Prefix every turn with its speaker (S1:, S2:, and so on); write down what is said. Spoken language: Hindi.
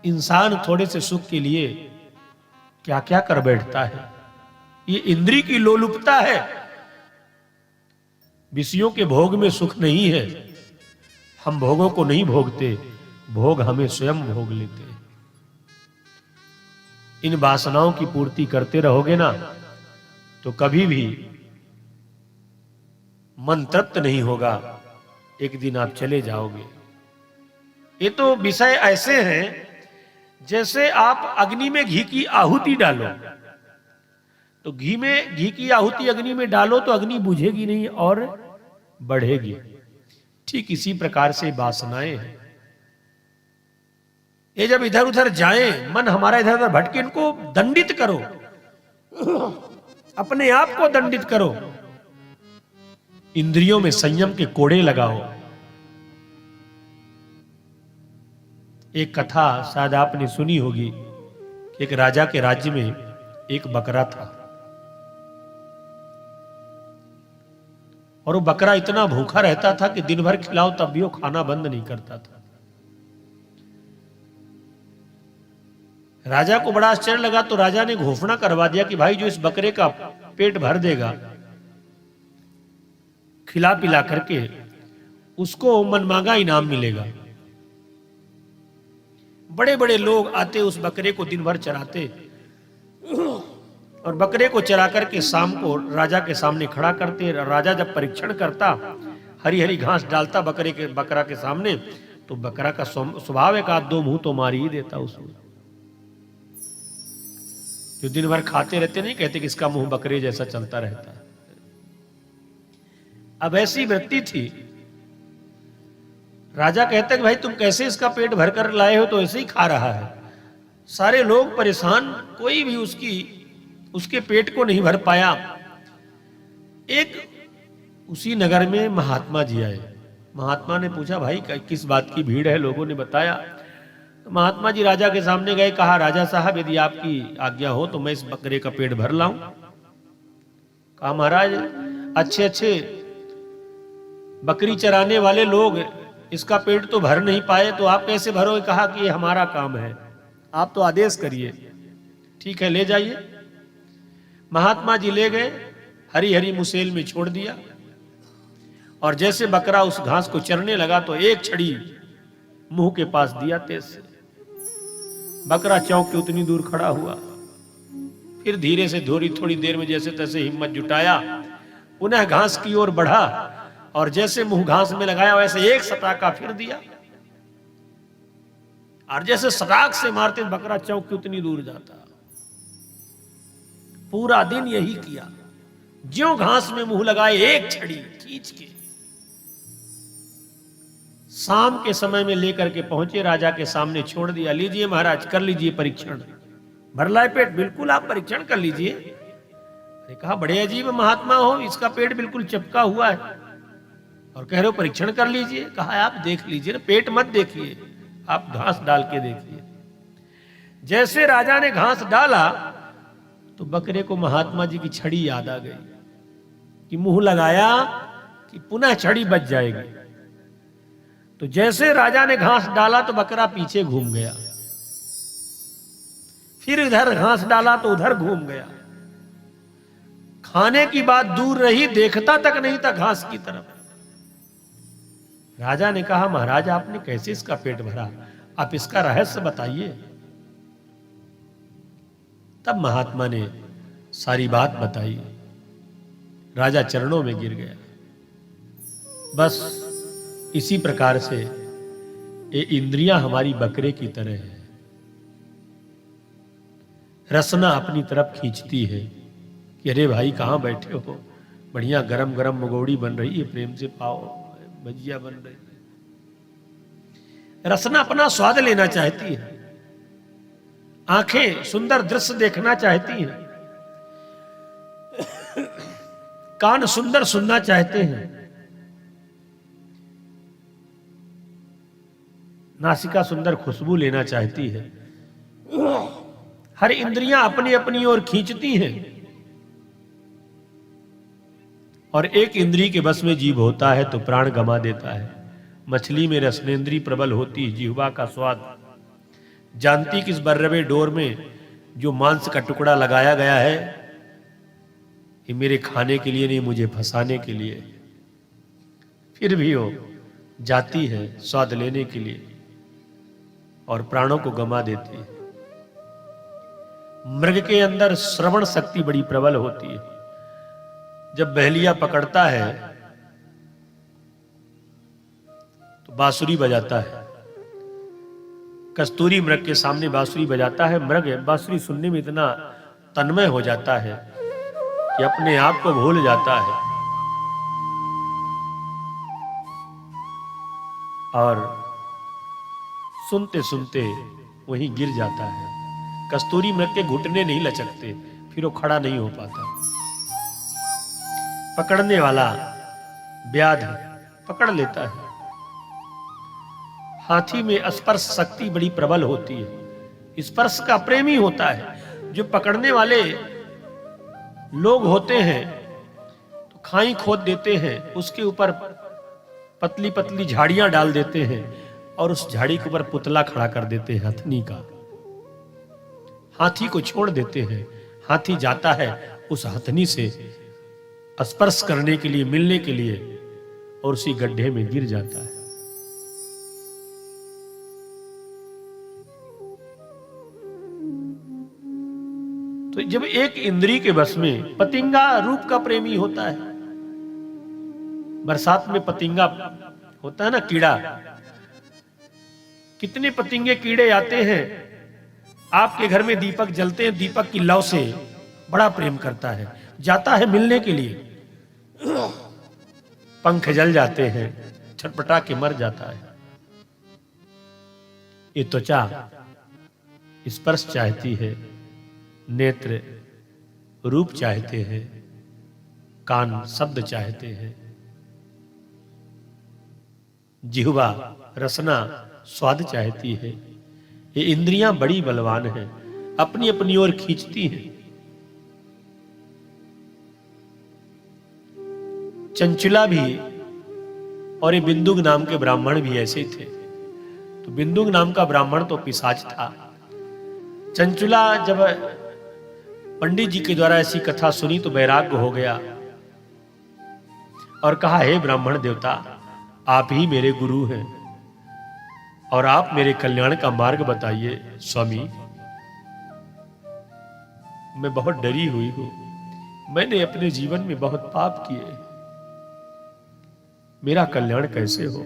S1: इंसान थोड़े से सुख के लिए क्या क्या कर बैठता है। ये इंद्री की लोलुपता है। विषयों के भोग में सुख नहीं है। हम भोगों को नहीं भोगते, भोग हमें स्वयं भोग लेते हैं। इन वासनाओं की पूर्ति करते रहोगे ना तो कभी भी मन तृप्त नहीं होगा। एक दिन आप चले जाओगे। ये तो विषय ऐसे हैं जैसे आप अग्नि में घी की आहुति डालो, तो घी की आहुति अग्नि में डालो तो अग्नि बुझेगी नहीं और बढ़ेगी। ठीक इसी प्रकार से वासनाएं हैं। ये जब इधर उधर जाएं, मन हमारा इधर उधर भटके, इनको दंडित करो, अपने आप को दंडित करो। इंद्रियों में संयम के कोड़े लगाओ। एक कथा शायद आपने सुनी होगी कि एक राजा के राज्य में एक बकरा था और वो बकरा इतना भूखा रहता था कि दिन भर खिलाओ तब भी वो खाना बंद नहीं करता था। राजा को बड़ा आश्चर्य लगा तो राजा ने घोषणा करवा दिया कि भाई जो इस बकरे का पेट भर देगा खिला पिला करके, उसको मनमांगा इनाम मिलेगा। बड़े बड़े लोग आते उस बकरे को दिन भर चराते और बकरे को चरा करके शाम को राजा के सामने खड़ा करते। राजा जब परीक्षण करता, हरी हरी घास डालता बकरा के सामने, तो बकरा का स्वभाव एक आध दो मुंह तो मार ही देता उसमें। जो दिन भर खाते रहते नहीं कहते कि इसका मुंह बकरे जैसा चलता रहता है। अब ऐसी वृत्ति थी। राजा कहते कि भाई तुम कैसे इसका पेट भरकर लाए हो, तो ऐसे ही खा रहा है। सारे लोग परेशान, कोई भी उसके पेट को नहीं भर पाया। एक उसी नगर में महात्मा जी आए। महात्मा ने पूछा भाई किस बात की भीड़ है, लोगों ने बताया। तो महात्मा जी राजा के सामने गए, कहा राजा साहब यदि आपकी आज्ञा हो तो मैं इस बकरे का पेट भर लाऊं। कहा महाराज अच्छे अच्छे बकरी चराने वाले लोग इसका पेट तो भर नहीं पाए, तो आप कैसे भरोगे। कहा कि ये हमारा काम है, आप तो आदेश करिए। ठीक है ले जाइए। महात्मा जी ले गए, हरी हरी मुसेल में छोड़ दिया और जैसे बकरा उस घास को चरने लगा तो एक छड़ी मुंह के पास दिया तेज से। बकरा चौंक के उतनी दूर खड़ा हुआ, फिर धीरे से थोड़ी देर में जैसे तैसे हिम्मत जुटाया, पुनः घास की ओर बढ़ा और जैसे मुंह घास में लगाया वैसे एक सटाका फिर दिया और जैसे सटाक से मारते बकरा चौंक के उतनी दूर जाता। पूरा दिन यही किया, ज्यों घास में मुंह लगाए एक छड़ी खींच के। शाम के समय में लेकर के पहुंचे, राजा के सामने छोड़ दिया। लीजिए महाराज कर लीजिए परीक्षण। भर लाए पेट? बिल्कुल आप परीक्षण कर लीजिए। अरे कहा बड़े अजीब महात्मा हो, इसका पेट बिल्कुल चिपका हुआ है और कह रहे हो परीक्षण कर लीजिए। कहा आप देख लीजिए ना, पेट मत देखिए, आप घास डाल के देखिए। जैसे राजा ने घास डाला तो बकरे को महात्मा जी की छड़ी याद आ गई कि मुंह लगाया कि पुनः छड़ी बच जाएगी। तो जैसे राजा ने घास डाला तो बकरा पीछे घूम गया, फिर इधर घास डाला तो उधर घूम गया। खाने की बात दूर रही, देखता तक नहीं था घास की तरफ। राजा ने कहा महाराज आपने कैसे इसका पेट भरा, आप इसका रहस्य बताइए। तब महात्मा ने सारी बात बताई। राजा चरणों में गिर गया। बस इसी प्रकार से ये इंद्रियां हमारी बकरे की तरह है। रसना अपनी तरफ खींचती है कि अरे भाई कहाँ बैठे हो, बढ़िया गरम गरम मगोड़ी बन रही है, प्रेम से पाओ, भजिया बन रही है। रसना अपना स्वाद लेना चाहती है, आंखें सुंदर दृश्य देखना चाहती हैं, कान सुंदर सुनना चाहते हैं, नासिका सुंदर खुशबू लेना चाहती है। हर इंद्रियां अपनी अपनी ओर खींचती हैं और एक इंद्री के बस में जीव होता है तो प्राण गंवा देता है। मछली में रसनेंद्री प्रबल होती है, जिह्वा का स्वाद जानती कि इस बर्रबे डोर में जो मांस का टुकड़ा लगाया गया है ये मेरे खाने के लिए नहीं, मुझे फंसाने के लिए। फिर भी वो जाती है स्वाद लेने के लिए और प्राणों को गंवा देती है। मृग के अंदर श्रवण शक्ति बड़ी प्रबल होती है। जब बहेलिया पकड़ता है तो बांसुरी बजाता है। कस्तूरी मृग के सामने बांसुरी बजाता है। मृग बांसुरी सुनने में इतना तन्मय हो जाता है कि अपने आप को भूल जाता है और सुनते सुनते वहीं गिर जाता है। कस्तूरी मृग के घुटने नहीं लचकते, फिर वो खड़ा नहीं हो पाता। पकड़ने वाला व्याध पकड़ लेता है। हाथी में स्पर्श शक्ति बड़ी प्रबल होती है, स्पर्श का प्रेमी होता है। जो पकड़ने वाले लोग होते हैं तो खाई खोद देते हैं, उसके ऊपर पतली पतली झाड़ियां डाल देते हैं और उस झाड़ी के ऊपर पुतला खड़ा कर देते हैं हथनी का। हाथी को छोड़ देते हैं। हाथी जाता है उस हथनी से स्पर्श करने के लिए, मिलने के लिए, और उसी गड्ढे में गिर जाता है। तो जब एक इंद्री के बस में पतिंगा रूप का प्रेमी होता है, बरसात में पतिंगा होता है ना, कीड़ा, कितने पतिंगे कीड़े आते हैं। आपके घर में दीपक जलते हैं, दीपक की लौ से बड़ा प्रेम करता है, जाता है मिलने के लिए, पंख जल जाते हैं, छटपटा के मर जाता है। ये त्वचा स्पर्श चाहती है, नेत्र रूप चाहते हैं, कान शब्द चाहते हैं, जिह्वा रसना स्वाद चाहती है। ये इंद्रियां बड़ी बलवान हैं, अपनी अपनी ओर खींचती हैं। चंचुला भी और ये बिंदुक नाम के ब्राह्मण भी ऐसे थे। तो बिंदुक नाम का ब्राह्मण तो पिशाच था। चंचुला जब पंडित जी के द्वारा ऐसी कथा सुनी तो वैराग्य हो गया और कहा, हे ब्राह्मण देवता, आप ही मेरे गुरु हैं और आप मेरे कल्याण का मार्ग बताइए। स्वामी, मैं बहुत डरी हुई हूं, मैंने अपने जीवन में बहुत पाप किए, मेरा कल्याण कैसे हो।